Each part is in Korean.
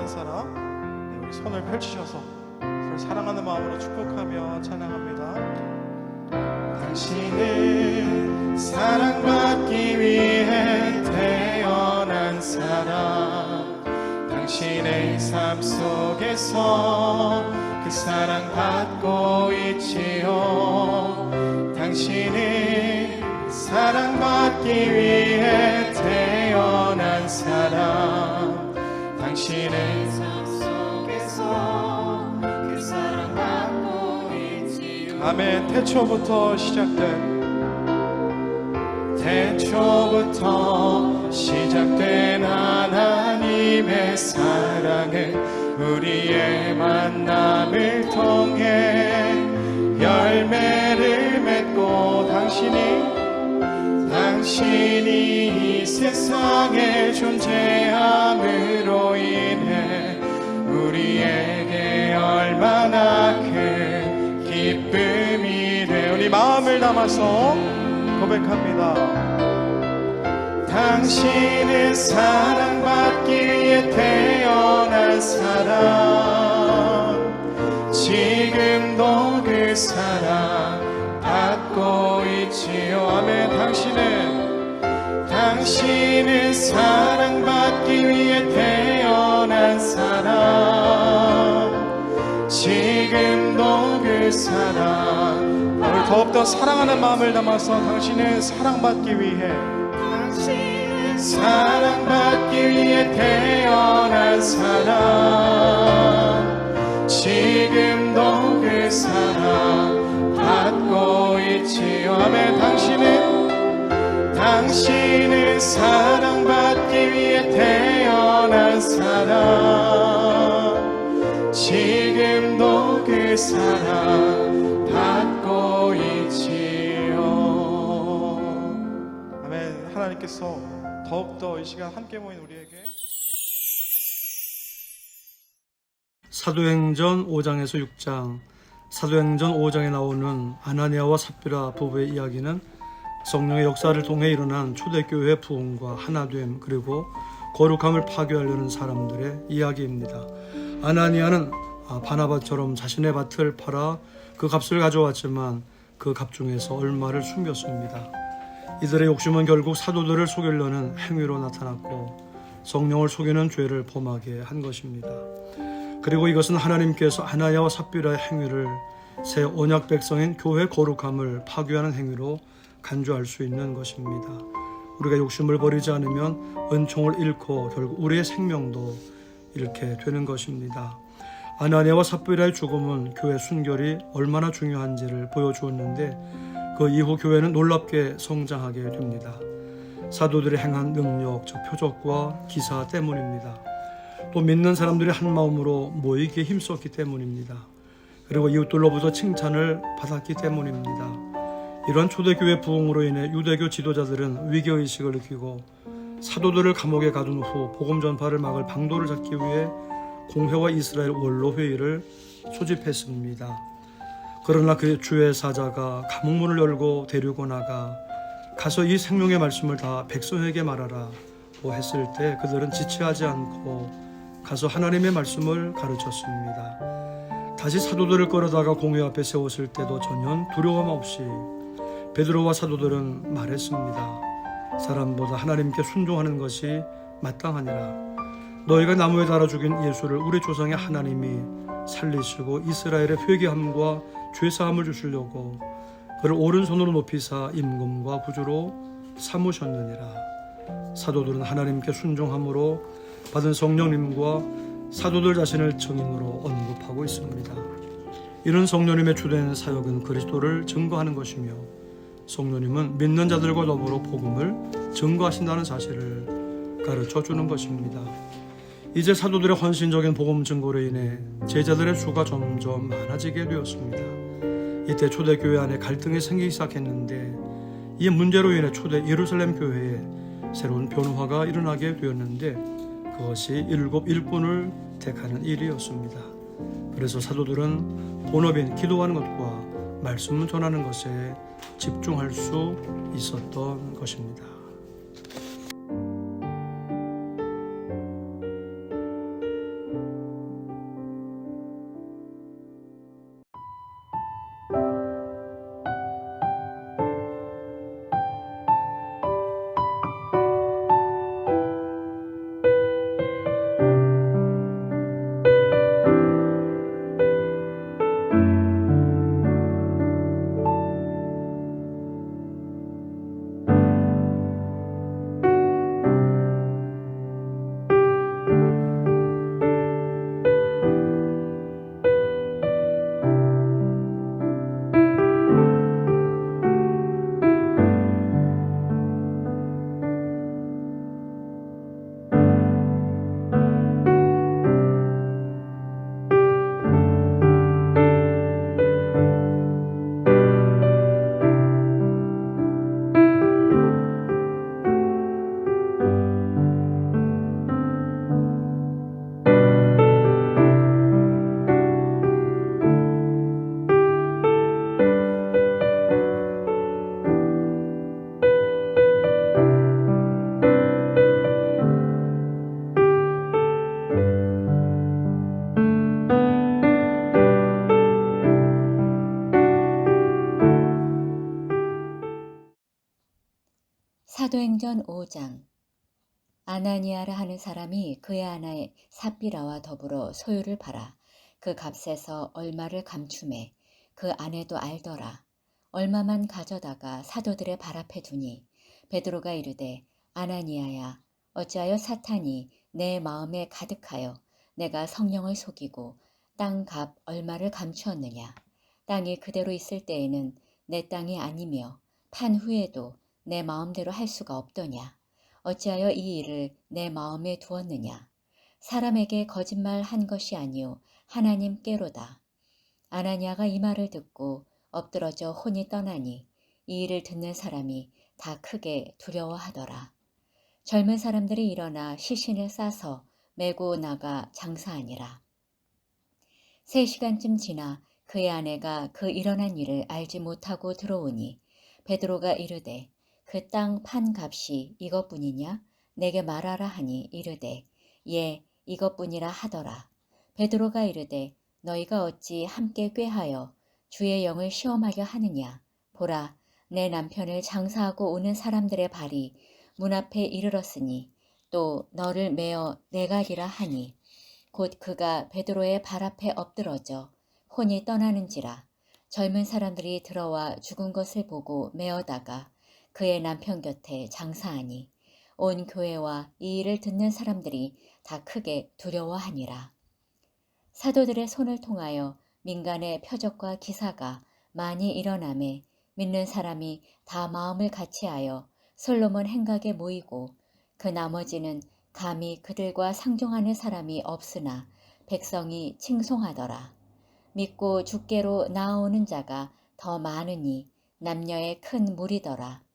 한 사람, 우리 손을 펼치셔서 서로 사랑하는 마음으로 축복하며 찬양합니다. 당신은 사랑받기 위해 태어난 사람, 당신의 삶 속에서 그 사랑 받고 있지요. 당신은 사랑받기 위해 태어난 사람, 당신의 삶 속에서 그 사랑 받고 있지요. 아멘. 태초부터 시작된 하나님의 사랑은 우리의 만남을 통해 열매를 맺고 당신이 이 세상에 존재함으로 인해 우리에게 얼마나 큰 기쁨이 돼. 우리 마음을 담아서 고백합니다. 당신은 사랑받기 위해 태어난 사람, 지금도 그 사랑 받고 있지요. 아멘. 당신은 사랑받기 위해 태어난 사람, 지금도 그 사랑. 우리 더욱더 사랑하는 마음을 담아서 당신은 사랑받기 위해 태어난 사람, 지금도 그 사랑 받고 있지요. 아멘. 당신은 사랑받기 위해 태어난 사람, 지금도 그 사랑 받고 있지요. 아멘. 하나님께서 더욱더 이 시간 함께 모인 우리에게 사도행전 5장에서 6장, 사도행전 5장에 나오는 아나니아와 삽비라 부부의 이야기는 성령의 역사를 통해 일어난 초대교회의 부흥과 하나됨, 그리고 거룩함을 파괴하려는 사람들의 이야기입니다. 아나니아는 바나바처럼 자신의 밭을 팔아 그 값을 가져왔지만 그 값 중에서 얼마를 숨겼습니다. 이들의 욕심은 결국 사도들을 속이려는 행위로 나타났고 성령을 속이는 죄를 범하게 한 것입니다. 그리고 이것은 하나님께서 아나니아와 삽비라의 행위를 새 언약 백성인 교회 거룩함을 파괴하는 행위로 간주할 수 있는 것입니다. 우리가 욕심을 버리지 않으면 은총을 잃고 결국 우리의 생명도 잃게 되는 것입니다. 아나니아와 삽비라의 죽음은 교회 순결이 얼마나 중요한지를 보여주었는데 그 이후 교회는 놀랍게 성장하게 됩니다. 사도들이 행한 능력, 즉 표적과 기사 때문입니다. 또 믿는 사람들이 한 마음으로 모이기에 힘썼기 때문입니다. 그리고 이웃들로부터 칭찬을 받았기 때문입니다. 이런 초대교회 부흥으로 인해 유대교 지도자들은 위기의식을 느끼고 사도들을 감옥에 가둔 후 복음 전파를 막을 방도를 잡기 위해 공회와 이스라엘 원로회의를 소집했습니다. 그러나 그 주의 사자가 감옥문을 열고 데리고 나가 가서 이 생명의 말씀을 다 백성에게 말하라 고 했을 때 그들은 지체하지 않고 가서 하나님의 말씀을 가르쳤습니다. 다시 사도들을 끌어다가 공회 앞에 세웠을 때도 전혀 두려움 없이 베드로와 사도들은 말했습니다. 사람보다 하나님께 순종하는 것이 마땅하니라. 너희가 나무에 달아 죽인 예수를 우리 조상의 하나님이 살리시고 이스라엘의 회개함과 죄사함을 주시려고 그를 오른손으로 높이사 임금과 구주로 삼으셨느니라. 사도들은 하나님께 순종함으로 받은 성령님과 사도들 자신을 증인으로 언급하고 있습니다. 이런 성령님의 주된 사역은 그리스도를 증거하는 것이며 성령님은 믿는 자들과 더불어 복음을 증거하신다는 사실을 가르쳐 주는 것입니다. 이제 사도들의 헌신적인 복음 증거로 인해 제자들의 수가 점점 많아지게 되었습니다. 이때 초대교회 안에 갈등이 생기기 시작했는데 이 문제로 인해 초대 예루살렘 교회에 새로운 변화가 일어나게 되었는데 그것이 일곱 일꾼을 택하는 일이었습니다. 그래서 사도들은 본업인 기도하는 것과 말씀을 전하는 것에 집중할 수 있었던 것입니다. 사도행전 5장. 아나니아라 하는 사람이 그의 아내 삽비라와 더불어 소유를 팔아 그 값에서 얼마를 감춤해 그 아내도 알더라. 얼마만 가져다가 사도들의 발 앞에 두니 베드로가 이르되 아나니아야 어찌하여 사탄이 내 마음에 가득하여 내가 성령을 속이고 땅 값 얼마를 감추었느냐. 땅이 그대로 있을 때에는 내 땅이 아니며 판 후에도 내 마음대로 할 수가 없더냐. 어찌하여 이 일을 내 마음에 두었느냐. 사람에게 거짓말 한 것이 아니요 하나님께로다. 아나니아가 이 말을 듣고 엎드러져 혼이 떠나니 이 일을 듣는 사람이 다 크게 두려워하더라. 젊은 사람들이 일어나 시신을 싸서 메고 나가 장사하니라. 3시간쯤 지나 그의 아내가 그 일어난 일을 알지 못하고 들어오니 베드로가 이르되 그 땅 판 값이 이것뿐이냐? 내게 말하라 하니 이르되 예 이것뿐이라 하더라. 베드로가 이르되 너희가 어찌 함께 꾀하여 주의 영을 시험하려 하느냐? 보라 내 남편을 장사하고 오는 사람들의 발이 문 앞에 이르렀으니 또 너를 메어 내가리라 하니 곧 그가 베드로의 발 앞에 엎드러져 혼이 떠나는지라. 젊은 사람들이 들어와 죽은 것을 보고 메어다가 그의 남편 곁에 장사하니 온 교회와 이 일을 듣는 사람들이 다 크게 두려워하니라. 사도들의 손을 통하여 민간의 표적과 기사가 많이 일어나매 믿는 사람이 다 마음을 같이하여 솔로몬 행각에 모이고 그 나머지는 감히 그들과 상종하는 사람이 없으나 백성이 칭송하더라. 믿고 주께로 나아오는 자가 더 많으니 남녀의 큰 무리더라.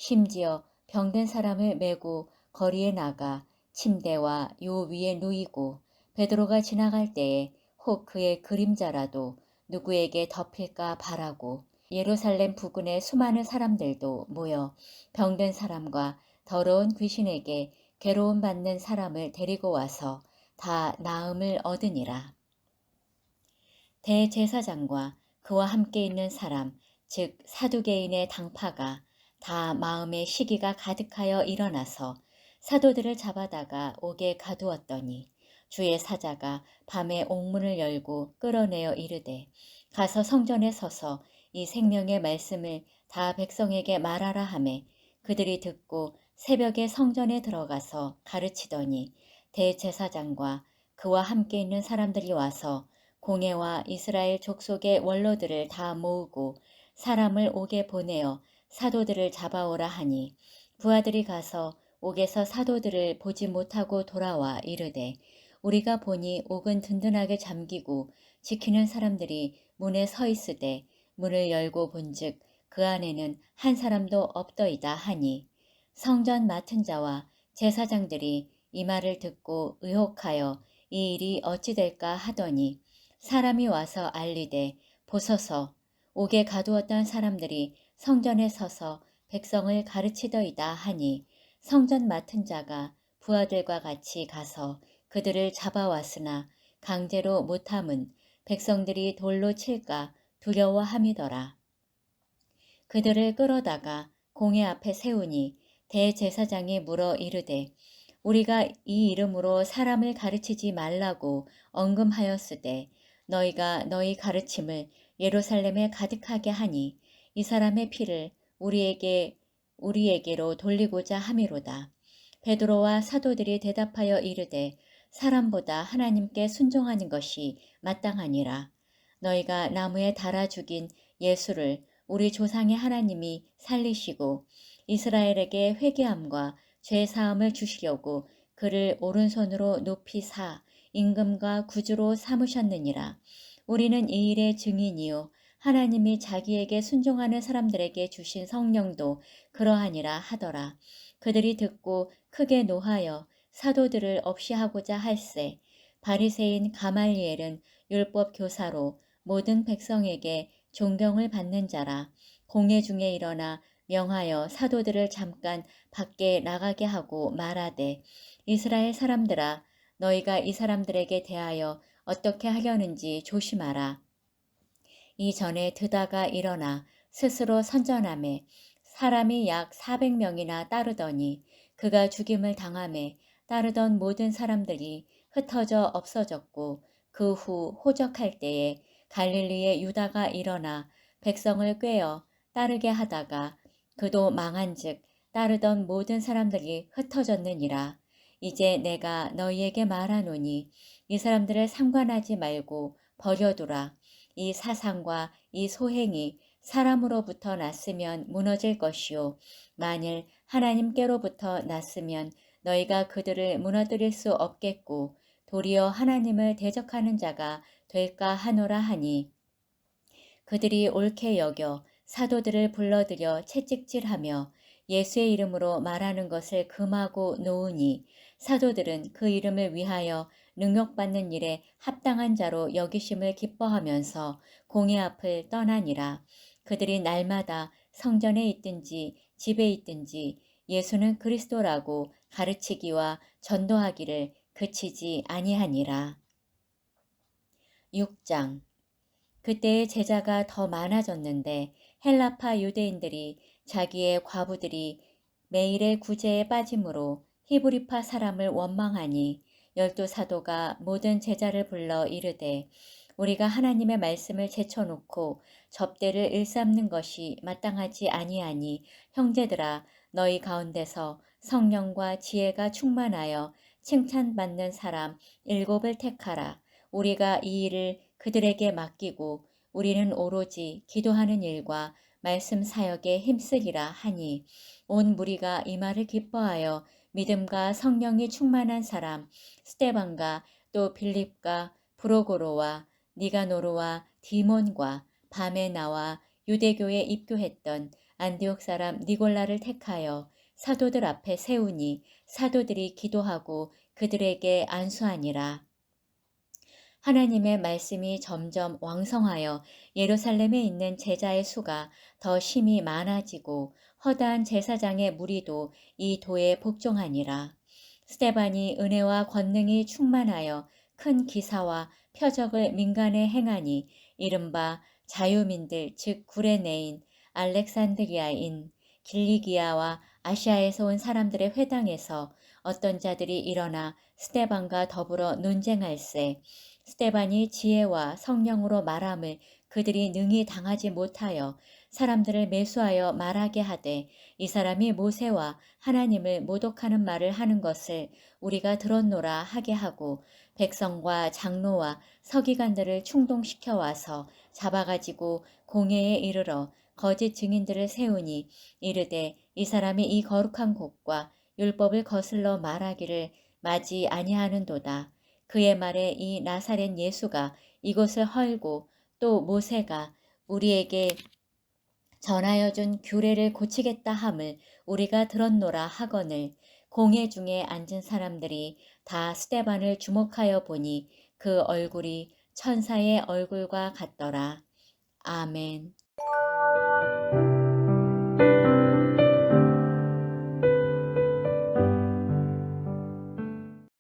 심지어 병든 사람을 메고 거리에 나가 침대와 요 위에 누이고 베드로가 지나갈 때에 혹 그의 그림자라도 누구에게 덮일까 바라고 예루살렘 부근의 수많은 사람들도 모여 병든 사람과 더러운 귀신에게 괴로움 받는 사람을 데리고 와서 다 나음을 얻으니라. 대제사장과 그와 함께 있는 사람 즉 사두개인의 당파가 다 마음의 시기가 가득하여 일어나서 사도들을 잡아다가 옥에 가두었더니 주의 사자가 밤에 옥문을 열고 끌어내어 이르되 가서 성전에 서서 이 생명의 말씀을 다 백성에게 말하라 하매 그들이 듣고 새벽에 성전에 들어가서 가르치더니 대제사장과 그와 함께 있는 사람들이 와서 공회와 이스라엘 족속의 원로들을 다 모으고 사람을 옥에 보내어 사도들을 잡아오라 하니 부하들이 가서 옥에서 사도들을 보지 못하고 돌아와 이르되 우리가 보니 옥은 든든하게 잠기고 지키는 사람들이 문에 서 있으되 문을 열고 본즉 그 안에는 한 사람도 없더이다 하니 성전 맡은 자와 제사장들이 이 말을 듣고 의혹하여 이 일이 어찌 될까 하더니 사람이 와서 알리되 보소서 옥에 가두었던 사람들이 성전에 서서 백성을 가르치더이다 하니 성전 맡은 자가 부하들과 같이 가서 그들을 잡아왔으나 강제로 못함은 백성들이 돌로 칠까 두려워함이더라. 그들을 끌어다가 공회 앞에 세우니 대제사장이 물어 이르되 우리가 이 이름으로 사람을 가르치지 말라고 언금하였으되 너희가 너희 가르침을 예루살렘에 가득하게 하니 이 사람의 피를 우리에게로 돌리고자 함이로다. 베드로와 사도들이 대답하여 이르되 사람보다 하나님께 순종하는 것이 마땅하니라. 너희가 나무에 달아 죽인 예수를 우리 조상의 하나님이 살리시고 이스라엘에게 회개함과 죄사함을 주시려고 그를 오른손으로 높이 사 임금과 구주로 삼으셨느니라. 우리는 이 일의 증인이요 하나님이 자기에게 순종하는 사람들에게 주신 성령도 그러하니라 하더라. 그들이 듣고 크게 노하여 사도들을 없이 하고자 할세 바리새인 가말리엘은 율법 교사로 모든 백성에게 존경을 받는 자라. 공회 중에 일어나 명하여 사도들을 잠깐 밖에 나가게 하고 말하되 이스라엘 사람들아 너희가 이 사람들에게 대하여 어떻게 하려는지 조심하라. 이전에 드다가 일어나 스스로 선전하매 사람이 약 400명이나 따르더니 그가 죽임을 당함에 따르던 모든 사람들이 흩어져 없어졌고 그 후 호적할 때에 갈릴리의 유다가 일어나 백성을 꾀어 따르게 하다가 그도 망한즉 따르던 모든 사람들이 흩어졌느니라. 이제 내가 너희에게 말하노니 이 사람들을 상관하지 말고 버려두라. 이 사상과 이 소행이 사람으로부터 났으면 무너질 것이요 만일 하나님께로부터 났으면 너희가 그들을 무너뜨릴 수 없겠고 도리어 하나님을 대적하는 자가 될까 하노라 하니 그들이 옳게 여겨 사도들을 불러들여 채찍질하며 예수의 이름으로 말하는 것을 금하고 놓으니 사도들은 그 이름을 위하여 능욕받는 일에 합당한 자로 여기심을 기뻐하면서 공회 앞을 떠나니라. 그들이 날마다 성전에 있든지 집에 있든지 예수는 그리스도라고 가르치기와 전도하기를 그치지 아니하니라. 6장 그때의 제자가 더 많아졌는데 헬라파 유대인들이 자기의 과부들이 매일의 구제에 빠짐으로 히브리파 사람을 원망하니 12사도가 모든 제자를 불러 이르되 우리가 하나님의 말씀을 제쳐놓고 접대를 일삼는 것이 마땅하지 아니하니 형제들아 너희 가운데서 성령과 지혜가 충만하여 칭찬받는 사람 7을 택하라. 우리가 이 일을 그들에게 맡기고 우리는 오로지 기도하는 일과 말씀 사역에 힘쓰리라 하니 온 무리가 이 말을 기뻐하여 믿음과 성령이 충만한 사람 스데반과 또 빌립과 브로고로와 니가노르와 디몬과 밤에 나와 유대교에 입교했던 안디옥 사람 니골라를 택하여 사도들 앞에 세우니 사도들이 기도하고 그들에게 안수하니라. 하나님의 말씀이 점점 왕성하여 예루살렘에 있는 제자의 수가 더 심히 많아지고 허다한 제사장의 무리도 이 도에 복종하니라. 스데반이 은혜와 권능이 충만하여 큰 기사와 표적을 민간에 행하니 이른바 자유민들 즉 구레네인, 알렉산드리아인, 길리기아와 아시아에서 온 사람들의 회당에서 어떤 자들이 일어나 스데반과 더불어 논쟁할세 스데반이 지혜와 성령으로 말함을 그들이 능히 당하지 못하여 사람들을 매수하여 말하게 하되 이 사람이 모세와 하나님을 모독하는 말을 하는 것을 우리가 들었노라 하게 하고 백성과 장로와 서기관들을 충동시켜 와서 잡아가지고 공회에 이르러 거짓 증인들을 세우니 이르되 이 사람이 이 거룩한 곳과 율법을 거슬러 말하기를 마지 아니하는도다. 그의 말에 이 나사렛 예수가 이곳을 헐고 또 모세가 우리에게 전하여 준 규례를 고치겠다 함을 우리가 들었노라 하거늘 공회 중에 앉은 사람들이 다 스데반을 주목하여 보니 그 얼굴이 천사의 얼굴과 같더라. 아멘.